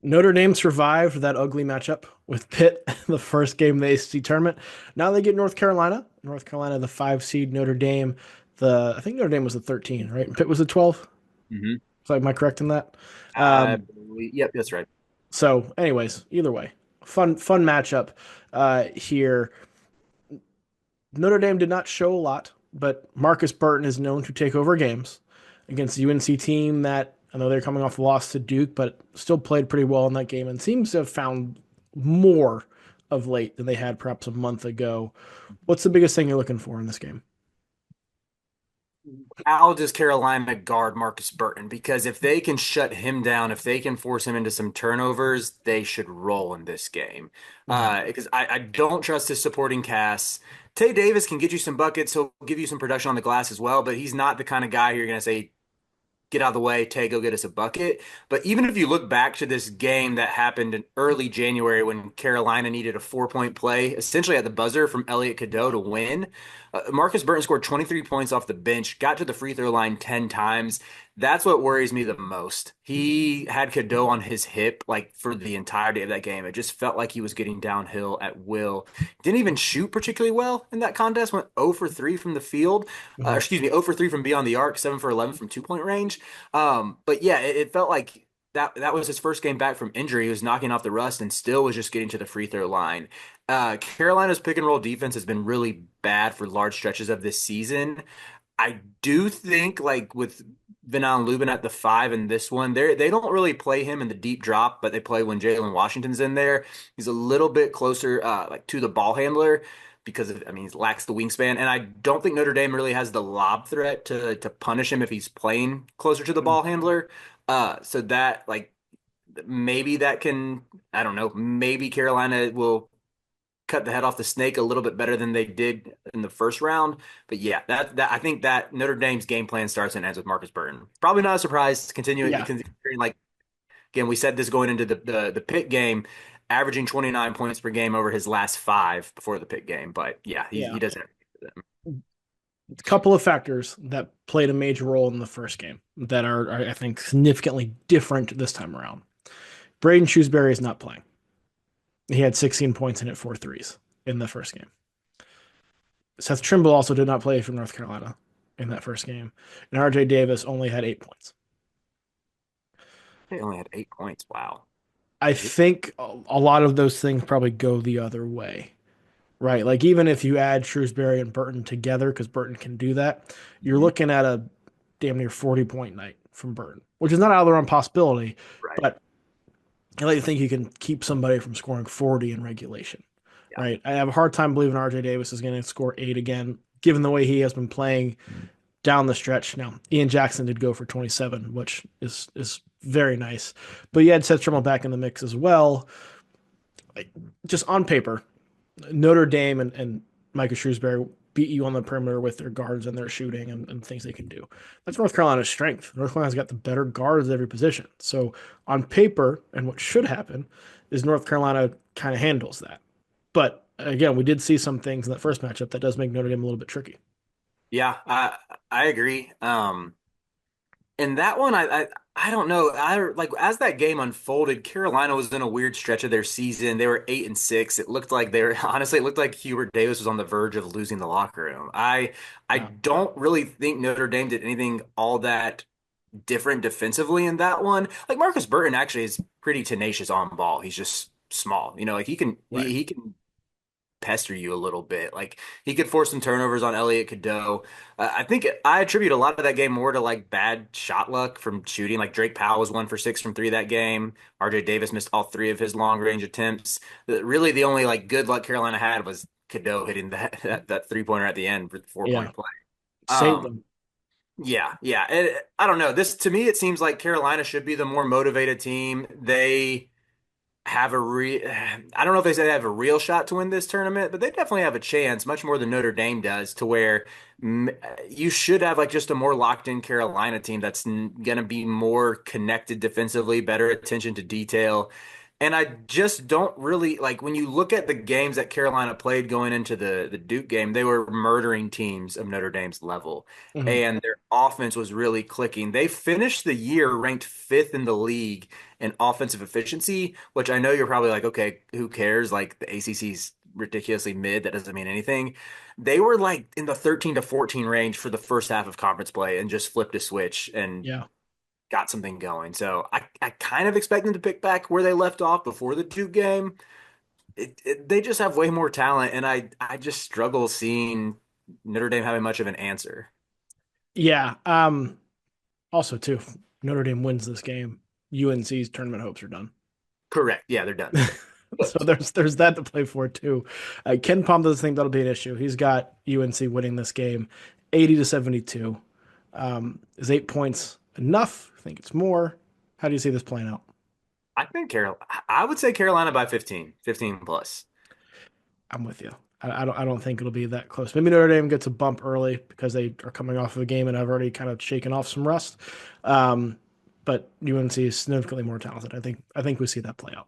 Notre Dame survived that ugly matchup with Pitt, the first game of the ACC tournament. Now they get North Carolina. North Carolina, the 5 seed. Notre Dame, I think Notre Dame was the 13, right? And Pitt was the 12. Hmm. So am I correct in that? I Um, believe, yep, that's right. anyways, either way, fun matchup here. Notre Dame did not show a lot, but Marcus Burton is known to take over games against the UNC team that I know they're coming off a loss to Duke, but still played pretty well in that game and seems to have found more of late than they had perhaps a month ago. What's the biggest thing you're looking for in this game? How does Carolina guard Marcus Burton? Because if they can shut him down, if they can force him into some turnovers, they should roll in this game. Mhm. Because I don't trust his supporting cast. Tay Davis can get you some buckets. He'll give you some production on the glass as well, but he's not the kind of guy you're going to say, get out of the way, Tay, go get us a bucket. But even if you look back to this game that happened in early January when Carolina needed a 4 point play, essentially at the buzzer from Elliot Cadeau to win, Marcus Burton scored 23 points off the bench, got to the free throw line 10 times. That's what worries me the most. He had Cadeau on his hip like for the entirety of that game. It just felt like he was getting downhill at will. Didn't even shoot particularly well in that contest, went 0 for 3 from the field. Mhm. Excuse me, 0 for 3 from beyond the arc, 7 for 11 from 2 point range. But yeah, it felt like that was his first game back from injury. He was knocking off the rust and still was just getting to the free throw line. Carolina's pick and roll defense has been really bad for large stretches of this season. I do think like with Venon Lubin at the five in this one, they don't really play him in the deep drop, but they play when Jalen Washington's in there. He's a little bit closer like to the ball handler because of, I mean, he lacks the wingspan, and I don't think Notre Dame really has the lob threat to punish him if he's playing closer to the Mhm. ball handler. So that like maybe that can, I don't know, maybe Carolina will cut the head off the snake a little bit better than they did in the first round. But yeah, that I think that Notre Dame's game plan starts and ends with Marcus Burton. Probably not a surprise. Yeah. Considering like again, we said this going into the Pitt game, averaging 29 points per game over his last five before the Pitt game. But yeah, he Yeah. does everything for them. A couple of factors that played a major role in the first game that are I think, significantly different this time around. Braden Shrewsbury is not playing. He had 16 points and hit four threes in the first game. Seth Trimble also did not play for North Carolina in that first game, and RJ Davis only had 8 points. They only had 8 points. Wow. I think a lot of those things probably go the other way, right? Like even if you add Shrewsbury and Burton together, because Burton can do that, you're Mhm. looking at a damn near 40-point night from Burton, which is not out of the realm possibility, Right. but I like to think you can keep somebody from scoring 40 in regulation, Yeah. right? I have a hard time believing RJ Davis is going to score eight again, given the way he has been playing down the stretch. Now, Ian Jackson did go for 27, which is very nice. But you had Seth Trimble back in the mix as well. Like, just on paper, Notre Dame and Micah Shrewsbury beat you on the perimeter with their guards and their shooting and things they can do. That's North Carolina's strength. North Carolina's got the better guards at every position. So on paper, and what should happen is North Carolina kind of handles that. But again, we did see some things in that first matchup that does make Notre Dame a little bit tricky. Yeah, I agree. In that one, I don't know. I like as that game unfolded, Carolina was in a weird stretch of their season. They were 8-6. It looked like they were honestly, it looked like Hubert Davis was on the verge of losing the locker room. I Yeah. don't really think Notre Dame did anything all that different defensively in that one. Like Marcus Burton actually is pretty tenacious on ball. He's just small. You know, like Right. he can pester you a little bit. Like he could force some turnovers on Elliot Cadeau. I think I attribute a lot of that game more to like bad shot luck from shooting. Like Drake Powell was 1 for 6 from three that game. RJ Davis missed all three of his long range attempts. Really, the only like good luck Carolina had was Cadeau hitting that 3 pointer at the end for the 4 point Yeah. play. Saved Um, them. yeah, yeah. I don't know. This to me, it seems like Carolina should be the more motivated team. They have a I don't know if they say they have a real shot to win this tournament, but they definitely have a chance, much more than Notre Dame does, to where you should have like just a more locked in Carolina team that's going to be more connected defensively, better attention to detail. And I just don't really like when you look at the games that Carolina played going into the Duke game, they were murdering teams of Notre Dame's level. Mhm. And their offense was really clicking. They finished the year ranked fifth in the league in offensive efficiency, which I know you're probably like, okay, who cares? Like the ACC's ridiculously mid. That doesn't mean anything. They were like in the 13 to 14 range for the first half of conference play and just flipped a switch and Yeah. got something going. So I kind of expect them to pick back where they left off before the Duke game. They just have way more talent, and I just struggle seeing Notre Dame having much of an answer. Yeah. Also, too, if Notre Dame wins this game, UNC's tournament hopes are done. Correct. Yeah, they're done. So there's that to play for too. Ken Palm doesn't think that'll be an issue. He's got UNC winning this game, 80-72. Is 8 points enough? I think it's more. How do you see this playing out? I would say Carolina by 15, 15 plus. I'm with you. I don't think it'll be that close. Maybe Notre Dame gets a bump early because they are coming off of a game and have already kind of shaken off some rust. Um, but UNC is significantly more talented. I think we see that play out.